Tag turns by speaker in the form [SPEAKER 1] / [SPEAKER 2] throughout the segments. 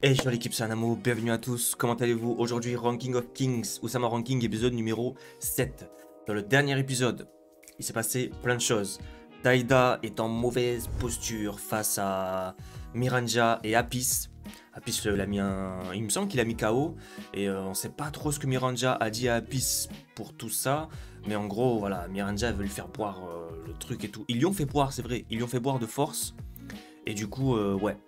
[SPEAKER 1] Hey, sur l'équipe, c'est Anamo, bienvenue à tous, comment allez-vous? Aujourd'hui, Ranking of Kings, Osama Ranking, épisode numéro 7. Dans le dernier épisode, il s'est passé plein de choses. Daida est en mauvaise posture face à Miranja et Apis. Apis l'a mis un... Il me semble qu'il a mis KO, et on sait pas trop ce que Miranja a dit à Apis pour tout ça. Mais en gros, voilà, Miranja veut lui faire boire le truc et tout. Ils lui ont fait boire, c'est vrai, ils lui ont fait boire de force. Et du coup, ouais.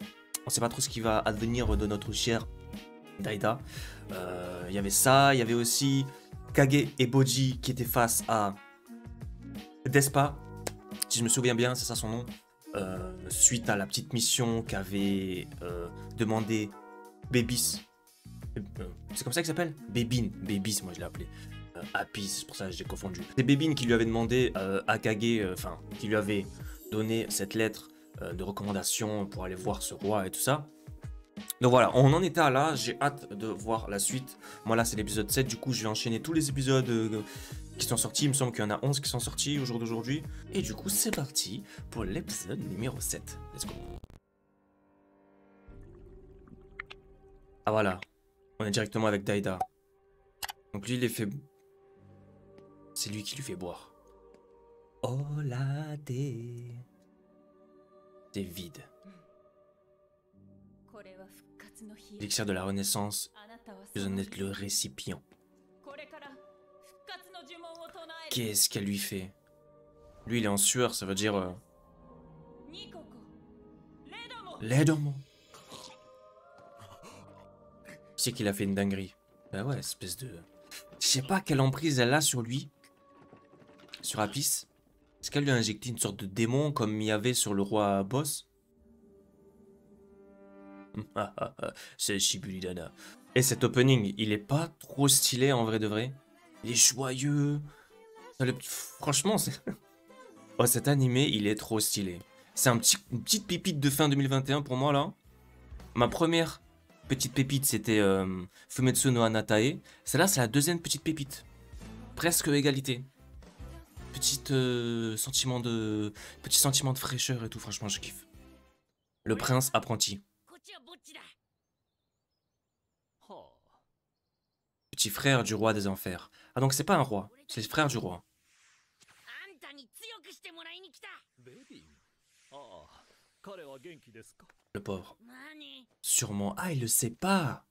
[SPEAKER 1] On sait pas trop ce qui va advenir de notre cher Daida. Il y avait ça, il y avait aussi Kage et Boji qui étaient face à Despa, si je me souviens bien, c'est ça son nom. Suite à la petite mission qu'avait demandé Bébis. C'est comme ça qu'il s'appelle Bébine. Bébis, moi je l'ai appelé. Apis, c'est pour ça que j'ai confondu. C'est Bébine qui lui avait demandé à Kage, enfin, qui lui avait donné cette lettre de recommandation pour aller voir ce roi et tout ça. Donc voilà, on en était à là, j'ai hâte de voir la suite. Moi là c'est l'épisode 7, du coup je vais enchaîner tous les épisodes qui sont sortis. Il me semble qu'il y en a 11 qui sont sortis au jour d'aujourd'hui. Et du coup c'est parti pour l'épisode numéro 7. Let's go. Ah voilà, on est directement avec Daida. Donc lui il les fait... C'est lui qui lui fait boire. Oh la thé. C'est vide. L'élixir de la renaissance, vous en êtes le récipient. Qu'est-ce qu'elle lui fait? Lui il est en sueur, ça veut dire... L'aide-moi. Qui c'est qu'il a fait une dinguerie? Bah ouais, espèce de... Je sais pas quelle emprise elle a sur lui. Sur Apis. Est-ce qu'elle lui a injecté une sorte de démon comme il y avait sur le roi boss? C'est Shibulidana. Et cet opening, il est pas trop stylé en vrai de vrai. Il est joyeux. Franchement, c'est... Oh, cet animé, il est trop stylé. C'est une petite pépite de fin 2021 pour moi là. Ma première petite pépite, c'était Fumetsu no Anatae. Celle-là, c'est la deuxième petite pépite. Presque égalité. Petit sentiment de fraîcheur et tout. Franchement, je kiffe. Le prince apprenti. Petit frère du roi des enfers. Ah donc c'est pas un roi, c'est le frère du roi. Le pauvre. Sûrement. Ah, il le sait pas.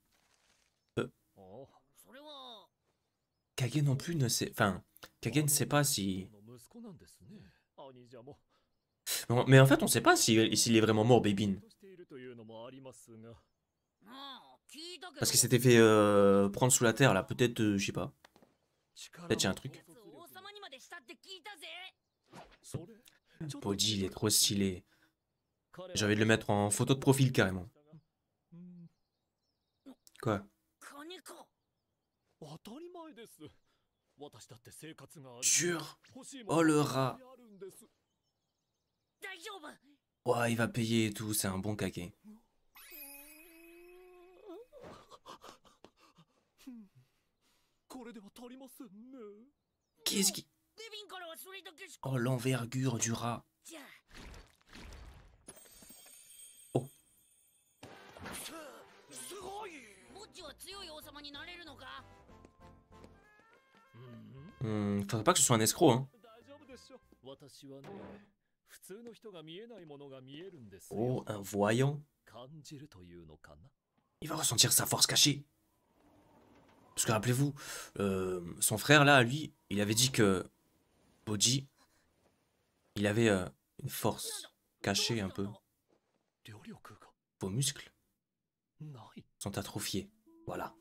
[SPEAKER 1] Kage non plus ne sait... Enfin, Kage ne sait pas si... Non, mais en fait, on sait pas s'il est vraiment mort, Bébin. Parce qu'il s'était fait prendre sous la terre, là. Peut-être, je sais pas. Peut-être il y a un truc. Bodhi, il est trop stylé. J'ai envie de le mettre en photo de profil, carrément. Quoi? Jure. Oh, le rat. Ouais, il va payer et tout, c'est un bon Kage. Qu'est-ce qui... Oh, l'envergure du rat. Oh. Faudrait pas que ce soit un escroc, hein. Oh, un voyant. Il va ressentir sa force cachée. Parce que rappelez-vous, son frère là, lui, il avait dit que Boji, il avait une force cachée un peu. Vos muscles sont atrophiés. Voilà.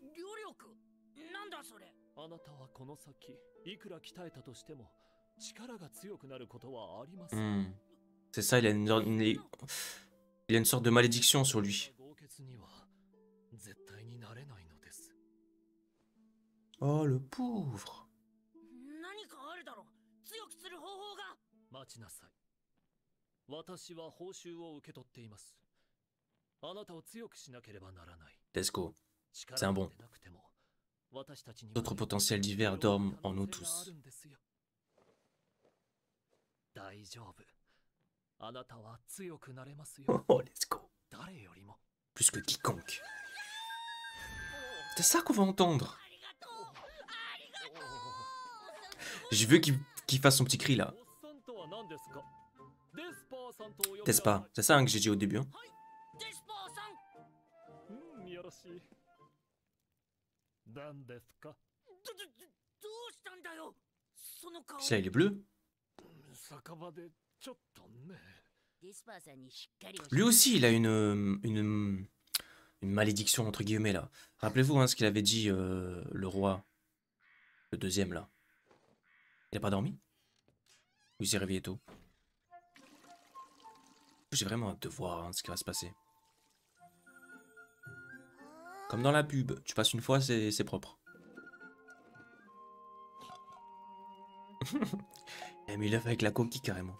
[SPEAKER 1] C'est ça, il a une sorte de malédiction sur lui. Oh, le pauvre. Let's go. C'est un bon. D'autres potentiels divers dorment en nous tous. Oh, let's go. Plus que quiconque. C'est ça qu'on va entendre. Je veux qu'il fasse son petit cri là. Tespa, c'est ça hein, que j'ai dit au début. Hein. Ça, il est bleu. Lui aussi, il a une malédiction entre guillemets là. Rappelez-vous hein, ce qu'il avait dit le roi, le deuxième là. Il a pas dormi? Ou il s'est réveillé tôt? J'ai vraiment hâte de voir hein, ce qui va se passer. Comme dans la pub, tu passes une fois, c'est propre. Il a mis l'œuf avec la coquille carrément.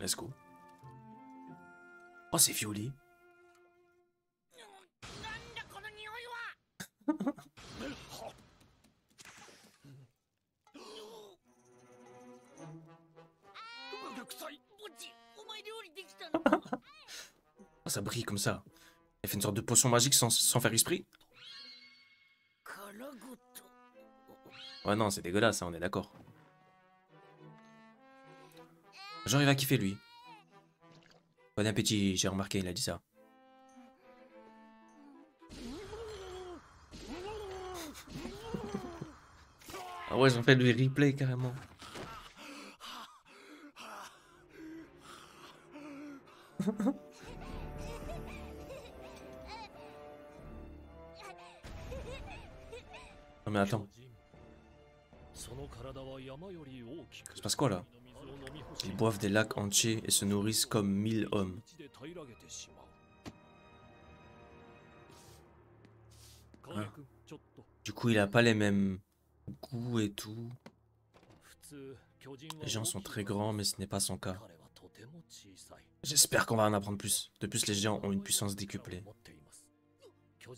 [SPEAKER 1] Let's go. Oh, c'est violet. Oh, ça brille comme ça. Elle fait une sorte de potion magique sans faire esprit. Ouais, non, c'est dégueulasse, hein, on est d'accord. Genre, il va kiffer, lui. Bon appétit, j'ai remarqué, il a dit ça. Ah ouais, ils ont fait le replay, carrément. Non mais attends. Il se passe quoi là? Ils boivent des lacs entiers et se nourrissent comme 1000 hommes. Hein? Du coup il a pas les mêmes goûts et tout. Les gens sont très grands mais ce n'est pas son cas. J'espère qu'on va en apprendre plus. De plus les géants ont une puissance décuplée. Ce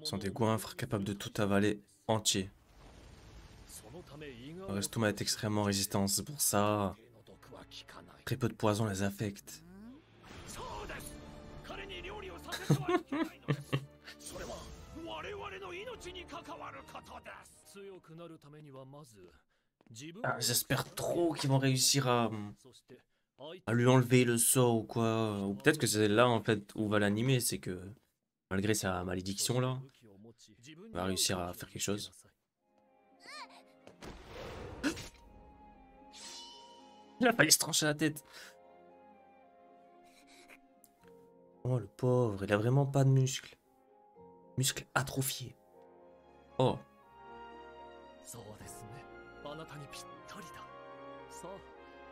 [SPEAKER 1] sont des goinfres capables de tout avaler entier. Le Restuma est extrêmement résistant, c'est pour ça. Très peu de poison les affecte. Ah, j'espère trop qu'ils vont réussir à lui enlever le sort ou quoi. Ou peut-être que c'est là en fait où va l'animer, c'est que malgré sa malédiction là, il va réussir à faire quelque chose. Il a failli se trancher la tête. Oh le pauvre, il a vraiment pas de muscles. Muscles atrophiés. Oh.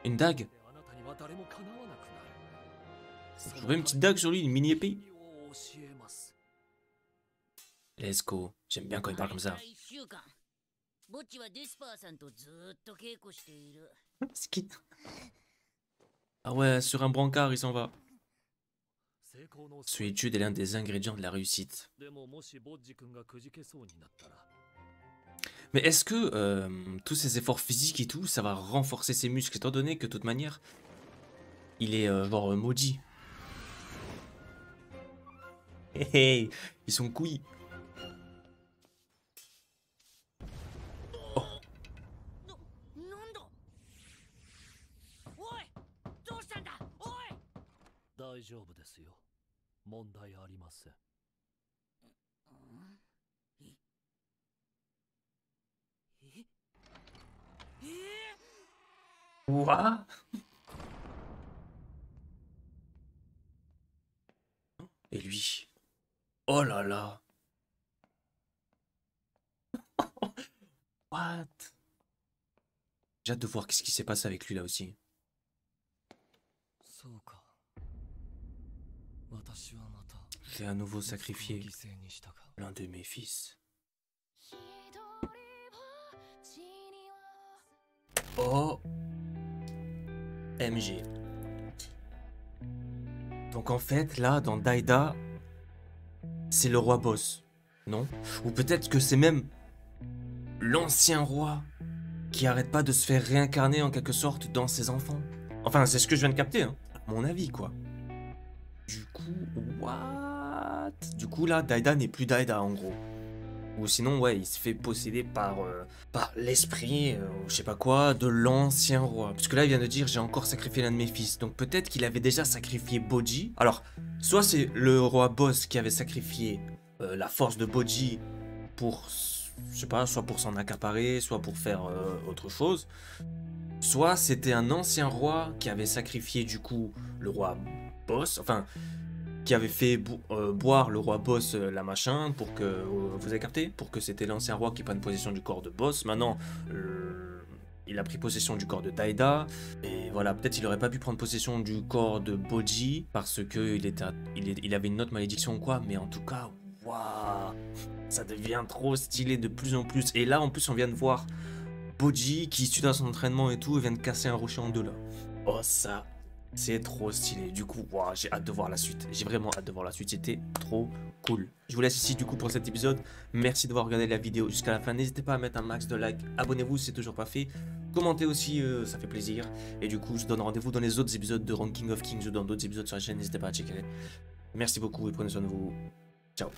[SPEAKER 1] Une dague. Je veux une petite dague sur lui, une mini épée. Let's go. J'aime bien quand il parle comme ça. Skin. Ah ouais, sur un brancard, il s'en va. Solitude est l'un des ingrédients de la réussite. Mais est-ce que tous ces efforts physiques et tout, ça va renforcer ses muscles, étant donné que de toute manière, il est genre maudit. Hey, hey, ils sont couilles. Oh. What? Et lui? Oh là là. What? J'ai hâte de voir qu'est-ce qui s'est passé avec lui là aussi. J'ai à nouveau sacrifié l'un de mes fils. Oh. MG. Donc en fait, là, dans Daida, c'est le roi boss, non? Ou peut-être que c'est même l'ancien roi qui arrête pas de se faire réincarner en quelque sorte dans ses enfants. Enfin, c'est ce que je viens de capter, hein. mon avis, quoi. Du coup, what? Du coup, là, Daida n'est plus Daida, en gros. Ou sinon, ouais, il se fait posséder par l'esprit, ou je sais pas quoi, de l'ancien roi. Parce que là, il vient de dire, j'ai encore sacrifié l'un de mes fils. Donc peut-être qu'il avait déjà sacrifié Boji. Alors, soit c'est le roi boss qui avait sacrifié la force de Boji pour, je sais pas, soit pour s'en accaparer, soit pour faire autre chose. Soit c'était un ancien roi qui avait sacrifié du coup le roi boss, enfin qui avait fait boire le roi boss la machin pour que vous avez capté, pour que c'était l'ancien roi qui prenne possession du corps de boss. Maintenant il a pris possession du corps de Daida et voilà, peut-être il aurait pas pu prendre possession du corps de Boji parce que il avait une autre malédiction ou quoi, mais en tout cas waouh, ça devient trop stylé de plus en plus. Et là en plus on vient de voir Boji qui suit dans son entraînement et tout, et vient de casser un rocher en deux là. Oh ça, c'est trop stylé. Du coup, wow, j'ai hâte de voir la suite. J'ai vraiment hâte de voir la suite. C'était trop cool. Je vous laisse ici du coup pour cet épisode. Merci d'avoir regardé la vidéo jusqu'à la fin. N'hésitez pas à mettre un max de likes. Abonnez-vous si c'est toujours pas fait. Commentez aussi, ça fait plaisir. Et du coup, je vous donne rendez-vous dans les autres épisodes de Ranking of Kings ou dans d'autres épisodes sur la chaîne. N'hésitez pas à checker. Merci beaucoup et prenez soin de vous. Ciao.